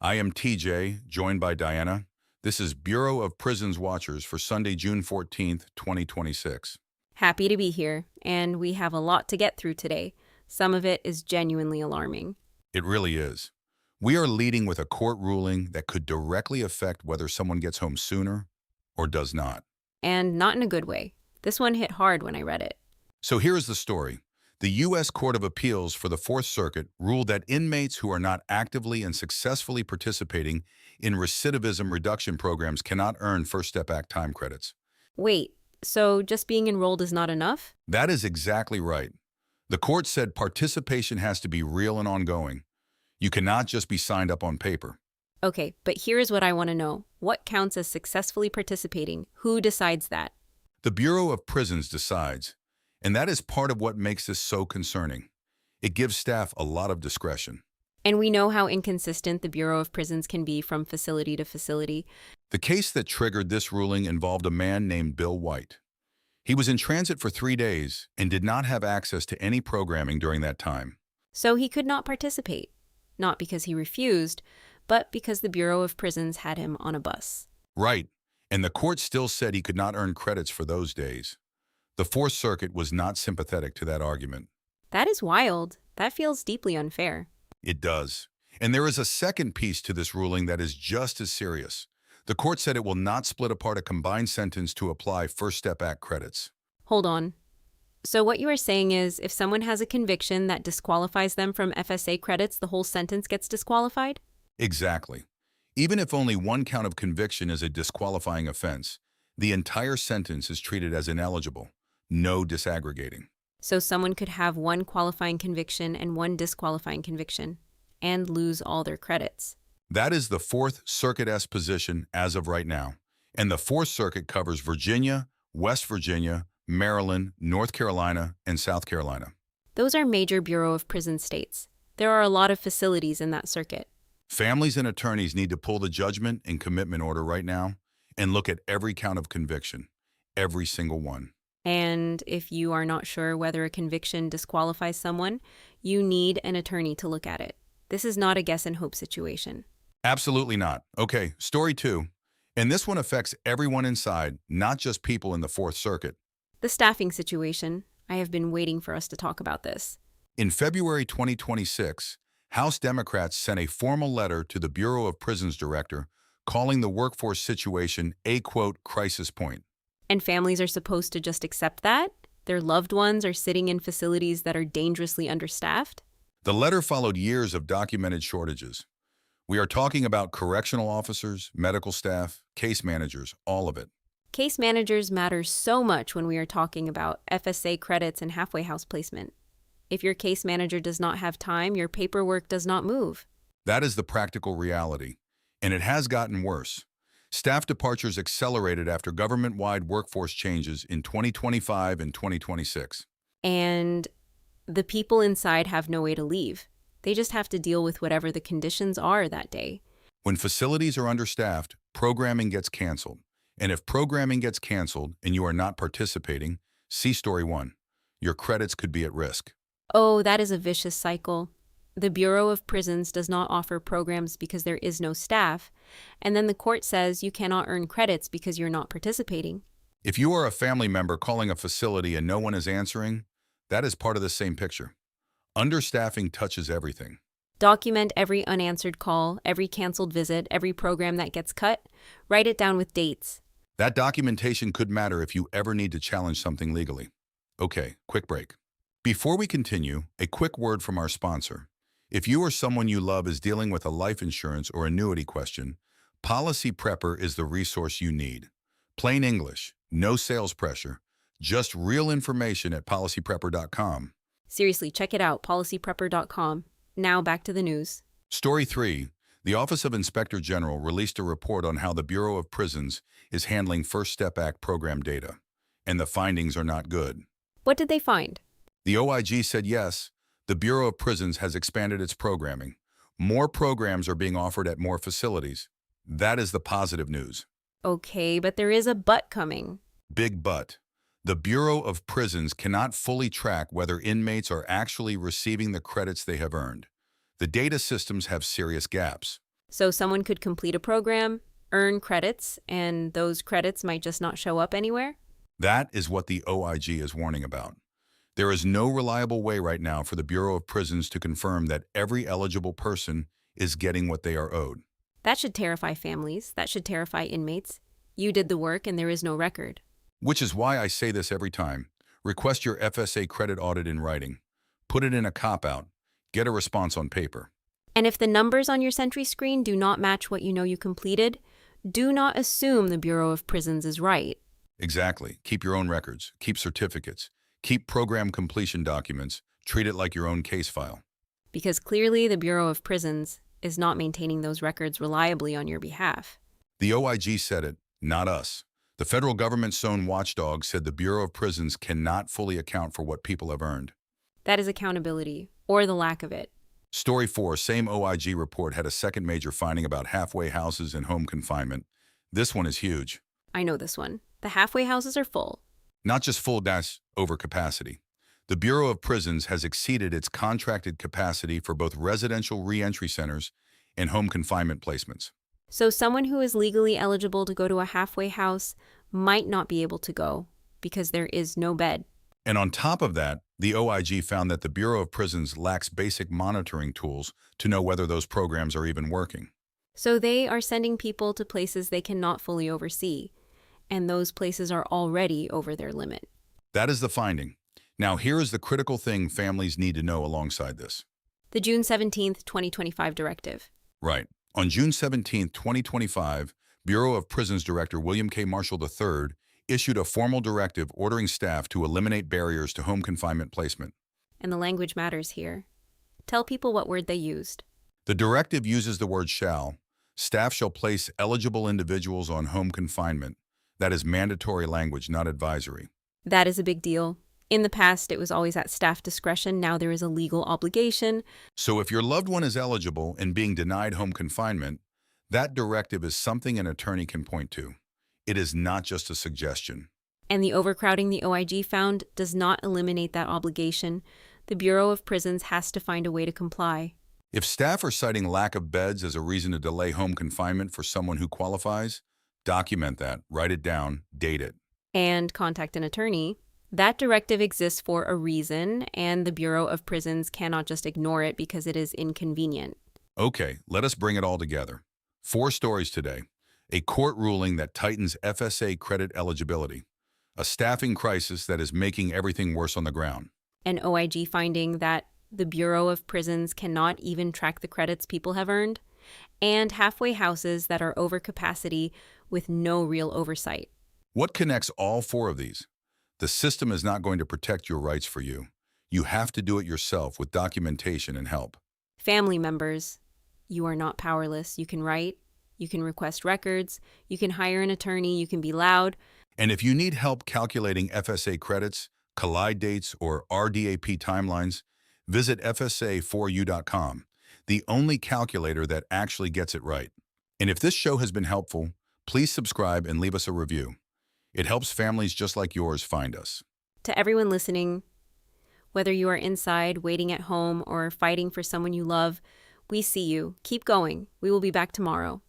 I am TJ, joined by Diana. This is Bureau of Prisons Watchers for Sunday, June 14th, 2026. Happy to be here, and we have a lot to get through today. Some of it is genuinely alarming. It really is. We are leading with a court ruling that could directly affect whether someone gets home sooner or does not. And not in a good way. This one hit hard when I read it. So here is the story. The U.S. Court of Appeals for the Fourth Circuit ruled that inmates who are not actively and successfully participating in recidivism reduction programs cannot earn First Step Act time credits. Wait, so just being enrolled is not enough? That is exactly right. The court said participation has to be real and ongoing. You cannot just be signed up on paper. Okay, but here is what I want to know. What counts as successfully participating? Who decides that? The Bureau of Prisons decides, and that is part of what makes this so concerning. It gives staff a lot of discretion. And we know how inconsistent the Bureau of Prisons can be from facility to facility. The case that triggered this ruling involved a man named Bill White. He was in transit for 3 days and did not have access to any programming during that time. So he could not participate. Not because he refused, but because the Bureau of Prisons had him on a bus. Right, and the court still said he could not earn credits for those days. The Fourth Circuit was not sympathetic to that argument. That is wild. That feels deeply unfair. It does. And there is a second piece to this ruling that is just as serious. The court said it will not split apart a combined sentence to apply First Step Act credits. Hold on. So what you are saying is if someone has a conviction that disqualifies them from FSA credits, the whole sentence gets disqualified? Exactly. Even if only one count of conviction is a disqualifying offense, the entire sentence is treated as ineligible. No disaggregating. So someone could have one qualifying conviction and one disqualifying conviction and lose all their credits. That is the Fourth Circuit's position as of right now. And the Fourth Circuit covers Virginia, West Virginia, Maryland, North Carolina, and South Carolina. Those are major Bureau of Prisons states. There are a lot of facilities in that circuit. Families and attorneys need to pull the judgment and commitment order right now and look at every count of conviction, every single one. And if you are not sure whether a conviction disqualifies someone, you need an attorney to look at it. This is not a guess and hope situation. Absolutely not. Okay, story 2. And this one affects everyone inside, not just people in the Fourth Circuit. The staffing situation. I have been waiting for us to talk about this. In February 2026, House Democrats sent a formal letter to the Bureau of Prisons director calling the workforce situation a, quote, crisis point. And families are supposed to just accept that? Their loved ones are sitting in facilities that are dangerously understaffed? The letter followed years of documented shortages. We are talking about correctional officers, medical staff, case managers, all of it. Case managers matter so much when we are talking about FSA credits and halfway house placement. If your case manager does not have time, your paperwork does not move. That is the practical reality, and it has gotten worse. Staff departures accelerated after government-wide workforce changes in 2025 and 2026. And the people inside have no way to leave. They just have to deal with whatever the conditions are that day. When facilities are understaffed, programming gets canceled. And if programming gets canceled and you are not participating, see Story 1. Your credits could be at risk. Oh, that is a vicious cycle. The Bureau of Prisons does not offer programs because there is no staff, and then the court says you cannot earn credits because you're not participating. If you are a family member calling a facility and no one is answering, that is part of the same picture. Understaffing touches everything. Document every unanswered call, every canceled visit, every program that gets cut. Write it down with dates. That documentation could matter if you ever need to challenge something legally. Okay, quick break. Before we continue, a quick word from our sponsor. If you or someone you love is dealing with a life insurance or annuity question, Policy Prepper is the resource you need. Plain English, no sales pressure, just real information at policyprepper.com. Seriously, check it out, policyprepper.com. Now back to the news. Story 3. The Office of Inspector General released a report on how the Bureau of Prisons is handling First Step Act program data, and the findings are not good. What did they find? The OIG said yes, the Bureau of Prisons has expanded its programming. More programs are being offered at more facilities. That is the positive news. Okay, but there is a but coming. Big but. The Bureau of Prisons cannot fully track whether inmates are actually receiving the credits they have earned. The data systems have serious gaps. So someone could complete a program, earn credits, and those credits might just not show up anywhere? That is what the OIG is warning about. There is no reliable way right now for the Bureau of Prisons to confirm that every eligible person is getting what they are owed. That should terrify families. That should terrify inmates. You did the work and there is no record. Which is why I say this every time. Request your FSA credit audit in writing. Put it in a cop-out. Get a response on paper. And if the numbers on your Sentry screen do not match what you know you completed, do not assume the Bureau of Prisons is right. Exactly. Keep your own records. Keep certificates. Keep program completion documents. Treat it like your own case file. Because clearly the Bureau of Prisons is not maintaining those records reliably on your behalf. The OIG said it, not us. The federal government's own watchdog said the Bureau of Prisons cannot fully account for what people have earned. That is accountability, or the lack of it. Story 4, same OIG report had a second major finding about halfway houses and home confinement. This one is huge. I know this one. The halfway houses are full. Not just full dash over capacity. The Bureau of Prisons has exceeded its contracted capacity for both residential reentry centers and home confinement placements. So someone who is legally eligible to go to a halfway house might not be able to go because there is no bed. And on top of that, the OIG found that the Bureau of Prisons lacks basic monitoring tools to know whether those programs are even working. So they are sending people to places they cannot fully oversee, and those places are already over their limit. That is the finding. Now, here is the critical thing families need to know alongside this. The June 17th, 2025 directive. Right. On June 17, 2025, Bureau of Prisons Director William K. Marshall III issued a formal directive ordering staff to eliminate barriers to home confinement placement. And the language matters here. Tell people what word they used. The directive uses the word shall. Staff shall place eligible individuals on home confinement. That is mandatory language, not advisory. That is a big deal. In the past, it was always at staff discretion. Now there is a legal obligation. So if your loved one is eligible and being denied home confinement, that directive is something an attorney can point to. It is not just a suggestion. And the overcrowding the OIG found does not eliminate that obligation. The Bureau of Prisons has to find a way to comply. If staff are citing lack of beds as a reason to delay home confinement for someone who qualifies, document that, write it down, date it. And contact an attorney. That directive exists for a reason, and the Bureau of Prisons cannot just ignore it because it is inconvenient. Okay, let us bring it all together. 4 stories today. A court ruling that tightens FSA credit eligibility. A staffing crisis that is making everything worse on the ground. An OIG finding that the Bureau of Prisons cannot even track the credits people have earned. And halfway houses that are over capacity with no real oversight. What connects all 4 of these? The system is not going to protect your rights for you. You have to do it yourself with documentation and help. Family members, you are not powerless. You can write, you can request records, you can hire an attorney, you can be loud. And if you need help calculating FSA credits, collide dates, or RDAP timelines, visit FSA4U.com, the only calculator that actually gets it right. And if this show has been helpful, please subscribe and leave us a review. It helps families just like yours find us. To everyone listening, whether you are inside, waiting at home, or fighting for someone you love, we see you. Keep going. We will be back tomorrow.